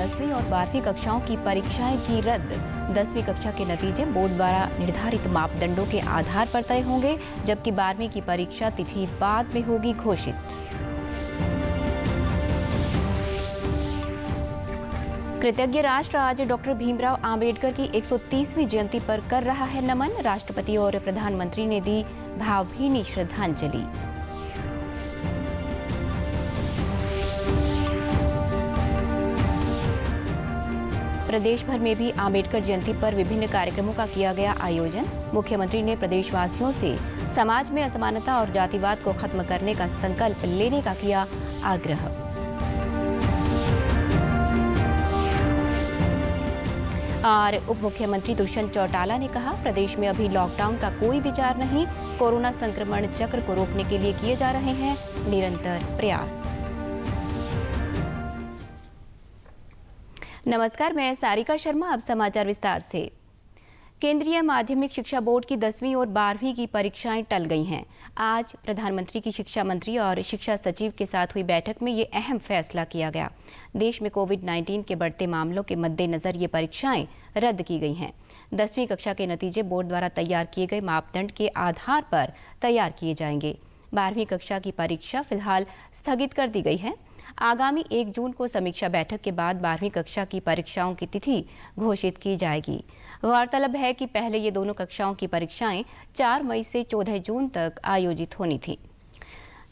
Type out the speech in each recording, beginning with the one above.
10वीं और 12वीं कक्षाओं की परीक्षाएं की रद्द। 10वीं कक्षा के नतीजे बोर्ड द्वारा निर्धारित मापदंडों के आधार पर तय होंगे, जबकि 12वीं की परीक्षा तिथि बाद में होगी घोषित। कृतज्ञ राष्ट्र आज डॉक्टर भीमराव आंबेडकर की 130वीं जयंती पर कर रहा है नमन। राष्ट्रपति और प्रधानमंत्री ने दी भावभीनी श्रद्धांजलि। प्रदेश भर में भी आंबेडकर जयंती पर विभिन्न कार्यक्रमों का किया गया आयोजन। मुख्यमंत्री ने प्रदेशवासियों से समाज में असमानता और जातिवाद को खत्म करने का संकल्प लेने का किया आग्रह। और उप मुख्यमंत्री दुष्यंत चौटाला ने कहा, प्रदेश में अभी लॉकडाउन का कोई विचार नहीं। कोरोना संक्रमण चक्र को रोकने के लिए किए जा रहे हैं निरंतर प्रयास। नमस्कार, मैं सारिका शर्मा। अब समाचार विस्तार से। केंद्रीय माध्यमिक शिक्षा बोर्ड की 10वीं और 12वीं की परीक्षाएं टल गई हैं। आज प्रधानमंत्री की शिक्षा मंत्री और शिक्षा सचिव के साथ हुई बैठक में ये अहम फैसला किया गया। देश में कोविड-19 के बढ़ते मामलों के मद्देनजर ये परीक्षाएं रद्द की गई हैं। 10वीं कक्षा के नतीजे बोर्ड द्वारा तैयार किए गए मापदंड के आधार पर तैयार किए जाएंगे। 12वीं कक्षा की परीक्षा फिलहाल स्थगित कर दी गई है। आगामी 1 जून को समीक्षा बैठक के बाद 12वीं कक्षा की परीक्षाओं की तिथि घोषित की जाएगी। गौरतलब है कि पहले ये दोनों कक्षाओं की परीक्षाएं 4 मई से 14 जून तक आयोजित होनी थी।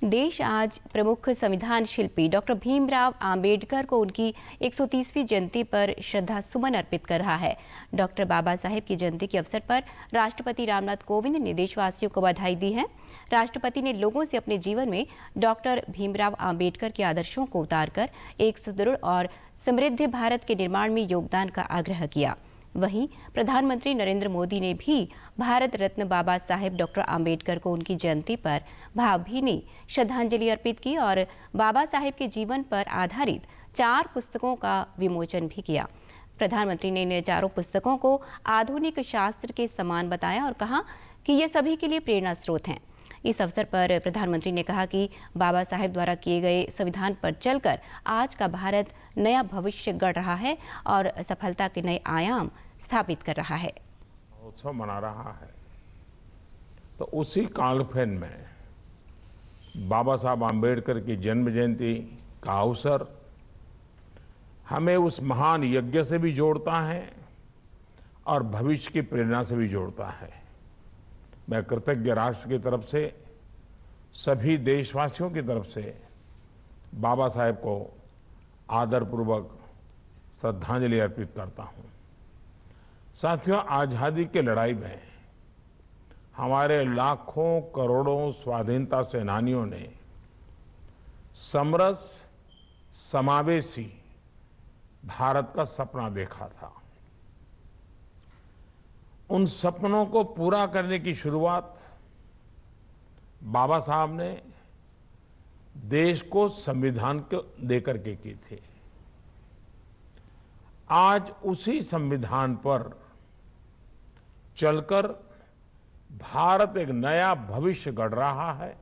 देश आज प्रमुख संविधान शिल्पी डॉक्टर भीमराव आंबेडकर को उनकी 130वीं जयंती पर श्रद्धा सुमन अर्पित कर रहा है। डॉक्टर बाबा साहेब की जयंती के अवसर पर राष्ट्रपति रामनाथ कोविंद ने देशवासियों को बधाई दी है। राष्ट्रपति ने लोगों से अपने जीवन में डॉक्टर भीमराव आंबेडकर के आदर्शों को उतारकर एक सुदृढ़ और समृद्ध भारत के निर्माण में योगदान का आग्रह किया। वहीं प्रधानमंत्री नरेंद्र मोदी ने भी भारत रत्न बाबा साहेब डॉक्टर आंबेडकर को उनकी जयंती पर भावभीनी श्रद्धांजलि अर्पित की और बाबा साहेब के जीवन पर आधारित 4 पुस्तकों का विमोचन भी किया। प्रधानमंत्री ने इन 4 पुस्तकों को आधुनिक शास्त्र के समान बताया और कहा कि ये सभी के लिए प्रेरणा स्रोत हैं। इस अवसर पर प्रधानमंत्री ने कहा कि बाबा साहेब द्वारा किए गए संविधान पर चलकर आज का भारत नया भविष्य गढ़ रहा है और सफलता के नए आयाम स्थापित कर रहा है। उत्सव मना रहा है, तो उसी कालखंड में बाबा साहब आंबेडकर की जन्म जयंती का अवसर हमें उस महान यज्ञ से भी जोड़ता है और भविष्य की प्रेरणा से भी जोड़ता है। मैं कृतज्ञ राष्ट्र की तरफ से, सभी देशवासियों की तरफ से बाबा साहेब को आदरपूर्वक श्रद्धांजलि अर्पित करता हूं। साथियों, आज़ादी की लड़ाई में हमारे लाखों करोड़ों स्वाधीनता सेनानियों ने समरस समावेशी भारत का सपना देखा था। उन सपनों को पूरा करने की शुरुआत बाबा साहब ने देश को संविधान को देकर के की थी। आज उसी संविधान पर चलकर भारत एक नया भविष्य गढ़ रहा है,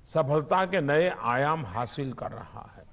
सफलता के नए आयाम हासिल कर रहा है।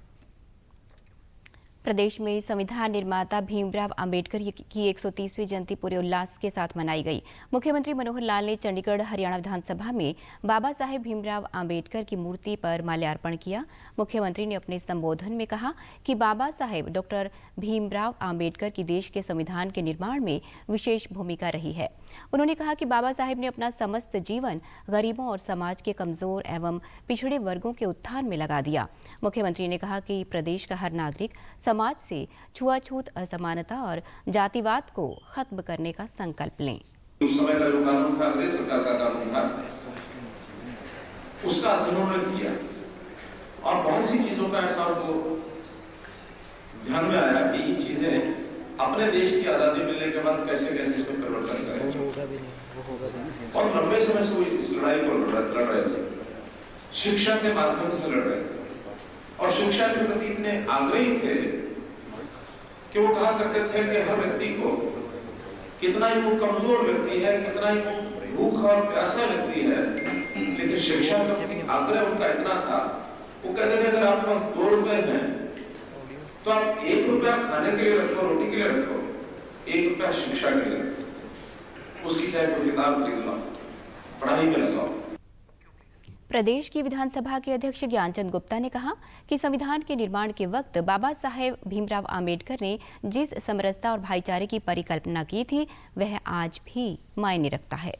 प्रदेश में संविधान निर्माता भीमराव आंबेडकर की 130वीं जयंती पूरे उल्लास के साथ मनाई गई। मुख्यमंत्री मनोहर लाल ने चंडीगढ़ हरियाणा विधानसभा में बाबा साहेब भीमराव आंबेडकर की मूर्ति पर माल्यार्पण किया। मुख्यमंत्री ने अपने संबोधन में कहा कि बाबा साहेब डॉक्टर भीमराव आंबेडकर की देश के संविधान के निर्माण में विशेष भूमिका रही है। उन्होंने कहा कि बाबा साहेब ने अपना समस्त जीवन गरीबों और समाज के कमजोर एवं पिछड़े वर्गों के उत्थान में लगा दिया। मुख्यमंत्री ने कहा कि प्रदेश का हर नागरिक समाज से छुआछूत, असमानता और जातिवाद को खत्म करने का संकल्प लें। उस समय का जो कानून था, अंग्रेज सरकार का कानून था, उसका अध्ययन उन्होंने किया और बहुत सी चीजों का ऐसा उनको ध्यान में आया कि ये चीजें अपने देश की आजादी मिलने के बाद कैसे कैसे इसमें परिवर्तन करें। और लंबे समय से वो इस लड़ाई को लड़ रहे थे, शिक्षा के माध्यम से लड़ रहे थे और शिक्षा के प्रति इतने आग्रही थे कि वो कहा करते थे कि हर व्यक्ति को, कितना ही वो कमजोर व्यक्ति है, कितना ही वो भूखा और प्यासा व्यक्ति है, लेकिन शिक्षा का आग्रह उनका इतना था, वो कहते थे अगर आपके पास 2 रुपए हैं तो आप 1 रुपया खाने के लिए रखो, रोटी के लिए रखो, 1 रुपया शिक्षा के लिए रखो, उसकी चाहे कोई किताब खरीद लो, पढ़ाई में लगाओ। प्रदेश की विधानसभा के अध्यक्ष ज्ञानचंद गुप्ता ने कहा कि संविधान के निर्माण के वक्त बाबा साहेब भीमराव आम्बेडकर ने जिस समरसता और भाईचारे की परिकल्पना की थी वह आज भी मायने रखता है।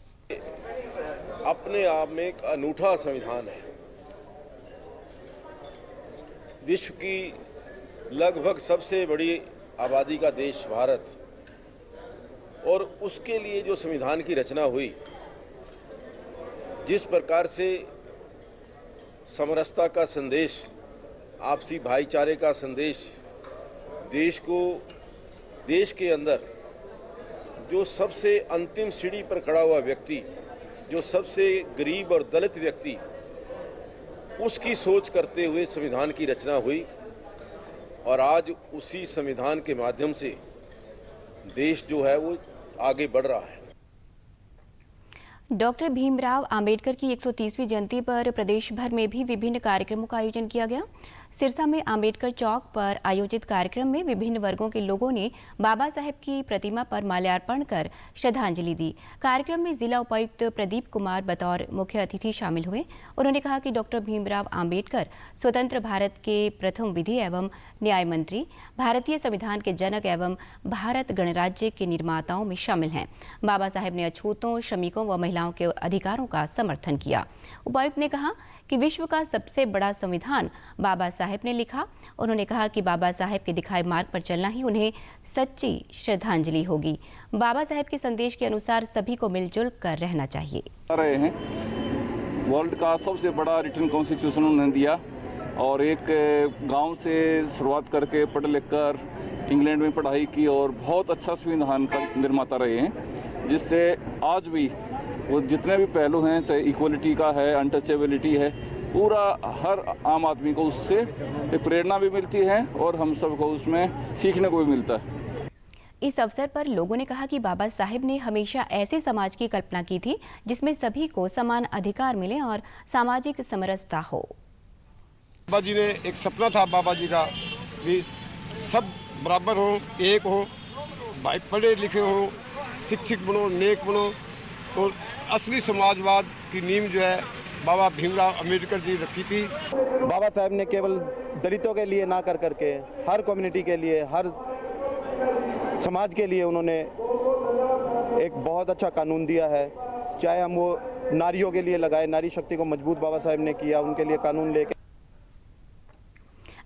अपने आप में एक अनूठा संविधान है। विश्व की लगभग सबसे बड़ी आबादी का देश भारत, और उसके लिए जो संविधान की रचना हुई, जिस प्रकार से समरसता का संदेश, आपसी भाईचारे का संदेश, देश के अंदर जो सबसे अंतिम सीढ़ी पर खड़ा हुआ व्यक्ति, जो सबसे गरीब और दलित व्यक्ति, उसकी सोच करते हुए संविधान की रचना हुई, और आज उसी संविधान के माध्यम से देश जो है वो आगे बढ़ रहा है। डॉक्टर भीमराव आम्बेडकर की 130वीं जयंती पर प्रदेश भर में भी विभिन्न कार्यक्रमों का आयोजन किया गया। सिरसा में आम्बेडकर चौक पर आयोजित कार्यक्रम में विभिन्न वर्गों के लोगों ने बाबा साहेब की प्रतिमा पर माल्यार्पण कर श्रद्धांजलि दी। कार्यक्रम में जिला उपायुक्त प्रदीप कुमार बतौर मुख्य अतिथि शामिल हुए। उन्होंने कहा कि डॉक्टर भीमराव आम्बेडकर स्वतंत्र भारत के प्रथम विधि एवं न्याय मंत्री, भारतीय संविधान के जनक एवं भारत गणराज्य के निर्माताओं में शामिल हैं। बाबा साहेब ने अछूतों, श्रमिकों व महिलाओं के अधिकारों का समर्थन किया। उपायुक्त ने कहा कि विश्व का सबसे बड़ा संविधान बाबा साहेब ने लिखा। उन्होंने कहा कि बाबा साहेब के दिखाए मार्ग पर चलना ही उन्हें सच्ची श्रद्धांजलि होगी। बाबा साहेब के संदेश के अनुसार सभी को मिलजुल कर रहना चाहिए। रहे हैं, वर्ल्ड का सबसे बड़ा रिटन कॉन्स्टिट्यूशन उन्होंने दिया, और एक गांव से शुरुआत करके पढ़ लिख कर इंग्लैंड में पढ़ाई की और बहुत अच्छा संविधान का निर्माता रहे हैं, जिससे आज भी वो जितने भी पहलू हैं, चाहे इक्वलिटी का है, अनटचेबिलिटी है, पूरा हर आम आदमी को उससे एक प्रेरणा भी मिलती है और हम सबको उसमें सीखने को भी मिलता है। इस अवसर पर लोगों ने कहा कि बाबा साहेब ने हमेशा ऐसे समाज की कल्पना की थी जिसमें सभी को समान अधिकार मिले और सामाजिक समरसता हो। बाबा जी ने एक सपना था, बाबा जी का भी सब बराबर हो, एक हो, भाई पढ़े लिखे हो, शिक्षित बनो, नेक बनो। तो असली समाजवाद की नींव जो है बाबा भीमराव अम्बेडकर जी रखी थी। बाबा साहेब ने केवल दलितों के लिए ना कर करके हर कम्युनिटी के लिए, हर समाज के लिए उन्होंने एक बहुत अच्छा कानून दिया है। चाहे हम वो नारियों के लिए लगाए, नारी शक्ति को मजबूत बाबा साहेब ने किया, उनके लिए कानून लेके।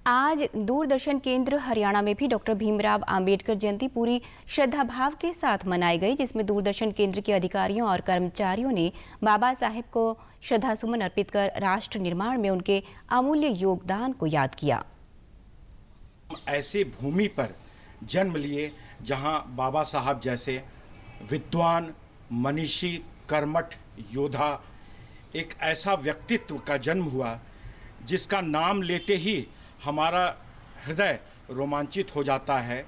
आज दूरदर्शन केंद्र हरियाणा में भी डॉक्टर भीमराव आम्बेडकर जयंती पूरी श्रद्धा भाव के साथ मनाई गई, जिसमें दूरदर्शन केंद्र के अधिकारियों और कर्मचारियों ने बाबा साहेब को श्रद्धासुमन अर्पित कर राष्ट्र निर्माण में उनके अमूल्य योगदान को याद किया। ऐसी भूमि पर जन्म लिए जहां बाबा साहब जैसे विद्वान, मनीषी, कर्मठ योद्धा, एक ऐसा व्यक्तित्व का जन्म हुआ जिसका नाम लेते ही हमारा हृदय रोमांचित हो जाता है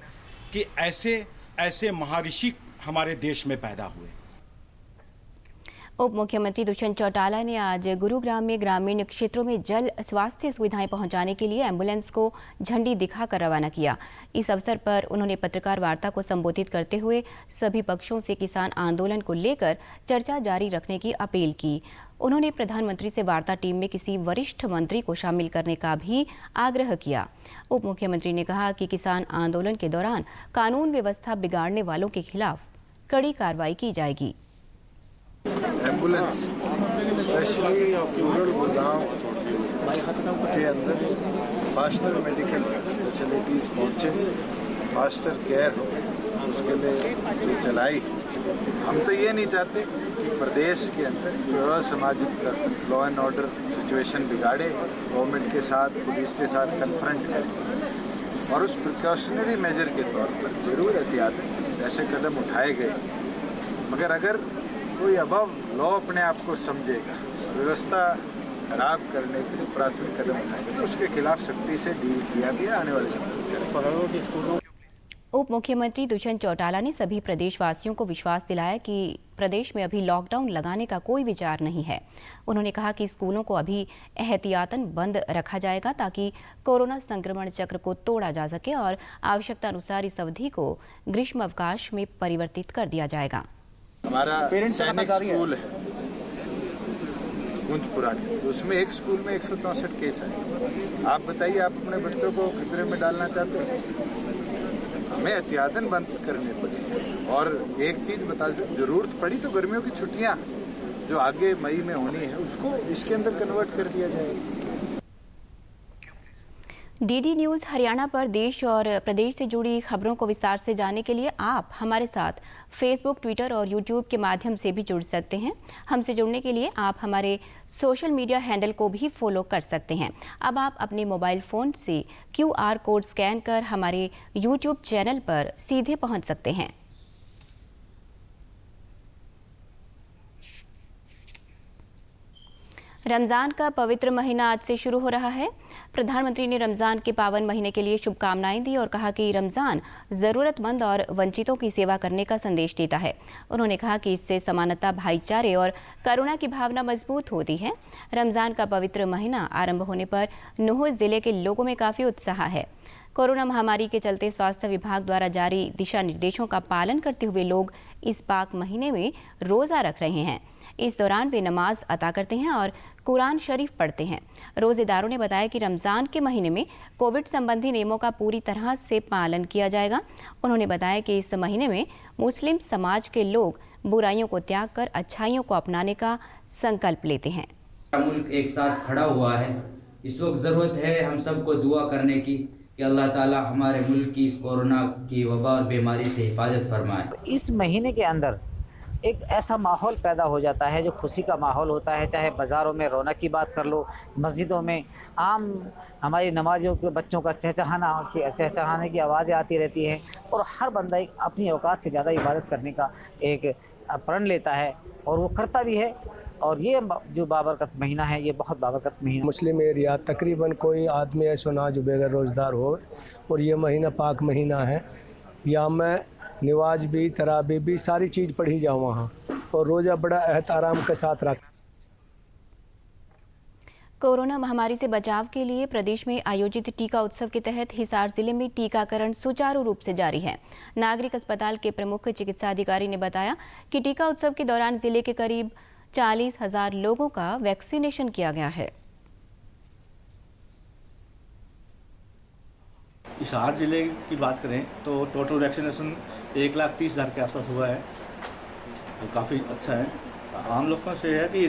कि ऐसे महर्षि हमारे देश में पैदा हुए। उप मुख्यमंत्री दुष्यंत चौटाला ने आज गुरुग्राम में ग्रामीण क्षेत्रों में जल स्वास्थ्य सुविधाएं पहुंचाने के लिए एम्बुलेंस को झंडी दिखाकर रवाना किया। इस अवसर पर उन्होंने पत्रकार वार्ता को संबोधित करते हुए सभी पक्षों से किसान आंदोलन को लेकर चर्चा जारी रखने की अपील की। उन्होंने प्रधानमंत्री से वार्ता टीम में किसी वरिष्ठ मंत्री को शामिल करने का भी आग्रह किया। उप मुख्यमंत्री ने कहा कि किसान आंदोलन के दौरान कानून व्यवस्था बिगाड़ने वालों के खिलाफ कड़ी कार्रवाई की जाएगी। एम्बुलेंस स्पेशली रूरल गुड़गांव के अंदर फास्टर मेडिकल फैसिलिटीज़ पहुँचे, फास्टर केयर उसके लिए चलाई। हम तो ये नहीं चाहते कि प्रदेश के अंदर असामाजिक तत्व लॉ एंड ऑर्डर सिचुएशन बिगाड़े, गवर्नमेंट के साथ, पुलिस के साथ कन्फ्रंट करें, और उस प्रिकॉशनरी मेजर के तौर पर जरूर एहतियात ऐसे कदम उठाए गए। मगर अगर कोई अबव लॉ अपने आप को समझेगा, व्यवस्था खराब करने के लिए प्राथमिक कदम उठाएगा, तो उसके खिलाफ सख्ती से डील किया भी आने वाले समय में। उप मुख्यमंत्री दुष्यंत चौटाला ने सभी प्रदेशवासियों को विश्वास दिलाया कि प्रदेश में अभी लॉकडाउन लगाने का कोई विचार नहीं है। उन्होंने कहा कि स्कूलों को अभी एहतियातन बंद रखा जाएगा ताकि कोरोना संक्रमण चक्र को तोड़ा जा सके और आवश्यकता अनुसार इस अवधि को ग्रीष्म अवकाश में परिवर्तित कर दिया जाएगा। हमारा सैनिक स्कूल है कुंजपुरा के, उसमें एक स्कूल में 164 केस है। आप बताइए, आप अपने बच्चों को खतरे में डालना चाहते हो? हमें एहतियातन बंद करने पड़ेंगे। और एक चीज बता दें, जरूरत पड़ी तो गर्मियों की छुट्टियां जो आगे मई में होनी है उसको इसके अंदर कन्वर्ट कर दिया जाएगा। डीडी न्यूज़ हरियाणा पर देश और प्रदेश से जुड़ी खबरों को विस्तार से जानने के लिए आप हमारे साथ फेसबुक, ट्विटर और यूट्यूब के माध्यम से भी जुड़ सकते हैं। हमसे जुड़ने के लिए आप हमारे सोशल मीडिया हैंडल को भी फॉलो कर सकते हैं। अब आप अपने मोबाइल फ़ोन से QR कोड स्कैन कर हमारे यूट्यूब चैनल पर सीधे पहुंच सकते हैं। रमज़ान का पवित्र महीना आज से शुरू हो रहा है। प्रधानमंत्री ने रमज़ान के पावन महीने के लिए शुभकामनाएं दी और कहा कि रमज़ान ज़रूरतमंद और वंचितों की सेवा करने का संदेश देता है। उन्होंने कहा कि इससे समानता, भाईचारे और करुणा की भावना मजबूत होती है। रमज़ान का पवित्र महीना आरंभ होने पर नूह ज़िले के लोगों में काफ़ी उत्साह है। कोरोना महामारी के चलते स्वास्थ्य विभाग द्वारा जारी दिशा निर्देशों का पालन करते हुए लोग इस पाक महीने में रोज़ा रख रहे हैं। इस दौरान वे नमाज अता करते हैं और कुरान शरीफ पढ़ते हैं। रोजेदारों ने बताया कि रमज़ान के महीने में कोविड संबंधी नियमों का पूरी तरह से पालन किया जाएगा। उन्होंने बताया कि इस महीने में मुस्लिम समाज के लोग बुराइयों को त्याग कर अच्छाइयों को अपनाने का संकल्प लेते हैं। मुल्क एक साथ खड़ा हुआ है। इस वक्त ज़रूरत है हम सबको दुआ करने की कि अल्लाह ताला हमारे मुल्क की इस कोरोना की वबा और बीमारी से हिफाजत फरमाए। इस महीने के अंदर एक ऐसा माहौल पैदा हो जाता है जो खुशी का माहौल होता है। चाहे बाज़ारों में रौनक की बात कर लो, मस्जिदों में आम हमारी नमाज़ों के बच्चों का चहचहाने की आवाज़ें आती रहती हैं और हर बंदा एक अपनी औकात से ज़्यादा इबादत करने का एक प्रण लेता है और वो करता भी है। और ये जो बाबरकत महीना है, ये बहुत बाबरकत महीना। मुस्लिम एरिया तकरीबन कोई आदमी ऐसा ना जो बेगर रोज़गार हो, और ये महीना पाक महीना है। यहाँ में नमाज भी, तराबी भी, सारी चीज़ पढ़ी जाओ वहाँ, और रोज़ा बड़ा एहतराम के साथ रख। कोरोना महामारी से बचाव के लिए प्रदेश में आयोजित टीका उत्सव के तहत हिसार जिले में टीकाकरण सुचारू रूप से जारी है। नागरिक अस्पताल के प्रमुख चिकित्सा अधिकारी ने बताया कि टीका उत्सव के दौरान जिले के करीब 40,000 लोगों का वैक्सीनेशन किया गया है। हिसार जिले की बात करें तो टोटल वैक्सीनेशन 1,30,000 के आसपास हुआ है, तो काफ़ी अच्छा है। आम लोगों से है कि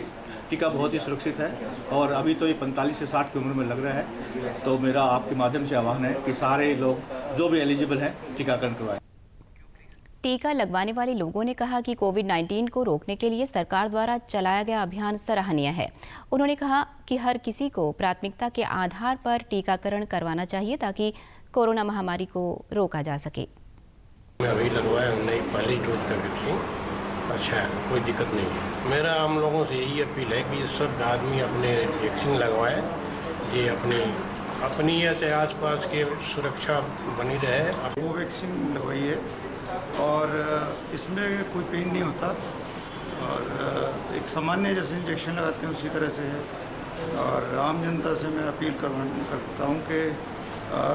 टीका बहुत ही सुरक्षित है और अभी तो ये 45 से 60 की उम्र में लग रहा है। तो मेरा आपके माध्यम से आह्वान है कि सारे लोग जो भी एलिजिबल हैं टीकाकरण करवाएं। टीका लगवाने वाले लोगों ने कहा कि कोविड-19 को रोकने के लिए सरकार द्वारा चलाया गया अभियान सराहनीय है। उन्होंने कहा कि हर किसी को प्राथमिकता के आधार पर टीकाकरण करवाना चाहिए ताकि कोरोना महामारी को रोका जा सके। मैं अभी लगवाया नहीं, पहली डोज का वैक्सीन अच्छा है, कोई दिक्कत नहीं है। मेरा हम लोगों से यही अपील है कि सब आदमी अपने वैक्सीन लगवाए, ये अपनी या चाहे आस पास के सुरक्षा बनी रहे। कोवैक्सीन लगवाई है और इसमें कोई पेन नहीं होता और एक सामान्य जैसे इंजेक्शन लगाते हैं उसी तरह से है। और आम जनता से मैं अपील करता हूँ कि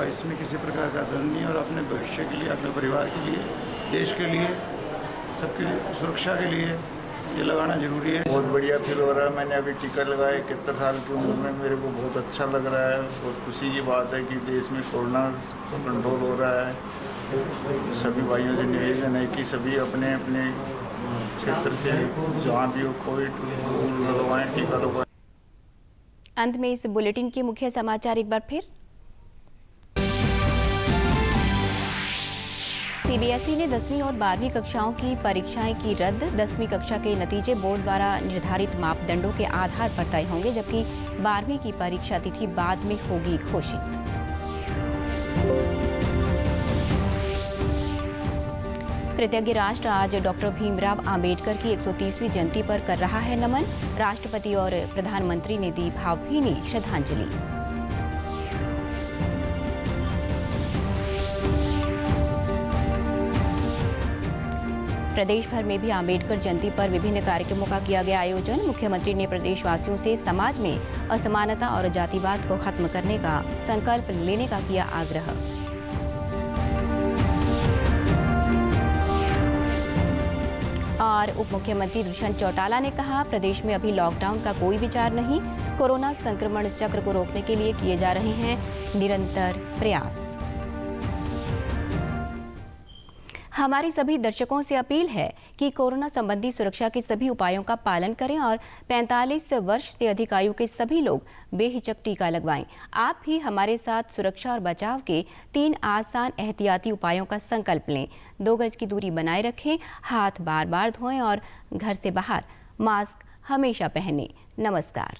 इसमें किसी प्रकार का डर नहीं, और अपने भविष्य के लिए, अपने परिवार के लिए, देश के लिए, सबकी सुरक्षा के लिए ये लगाना जरूरी है। बहुत बढ़िया फील हो रहा है। मैंने अभी टीका लगाया 71 साल की उम्र में, मेरे को बहुत अच्छा लग रहा है। बहुत खुशी की बात है कि देश में कोरोना कंट्रोल हो रहा है। सभी भाइयों से निवेदन है कि सभी अपने अपने क्षेत्र से जहाँ भी हो कोविड लगवाएं, टीका लगवाएं। अंत में इस बुलेटिन के मुख्य समाचार एक बार फिर। सीबीएसई ने 10वीं और 12वीं कक्षाओं की परीक्षाएं की रद्द। 10वीं कक्षा के नतीजे बोर्ड द्वारा निर्धारित मापदंडों के आधार पर तय होंगे, जबकि 12वीं की परीक्षा तिथि बाद में होगी घोषित। कृतज्ञ राष्ट्र आज डॉक्टर भीमराव आंबेडकर की 130वीं जयंती पर कर रहा है नमन। राष्ट्रपति और प्रधानमंत्री ने दी भावभीनी श्रद्धांजलि। प्रदेश भर में भी अम्बेडकर जयंती पर विभिन्न कार्यक्रमों का किया गया आयोजन। मुख्यमंत्री ने प्रदेशवासियों से समाज में असमानता और जातिवाद को खत्म करने का संकल्प लेने का किया आग्रह। और उप मुख्यमंत्री दुष्यंत चौटाला ने कहा, प्रदेश में अभी लॉकडाउन का कोई विचार नहीं, कोरोना संक्रमण चक्र को रोकने के लिए किए जा रहे हैं निरंतर प्रयास। हमारी सभी दर्शकों से अपील है कि कोरोना संबंधी सुरक्षा के सभी उपायों का पालन करें और 45 वर्ष से अधिक आयु के सभी लोग बेहिचक टीका लगवाएं। आप भी हमारे साथ सुरक्षा और बचाव के 3 आसान एहतियाती उपायों का संकल्प लें। 2 गज की दूरी बनाए रखें, हाथ बार बार धोएं और घर से बाहर मास्क हमेशा पहनें। नमस्कार।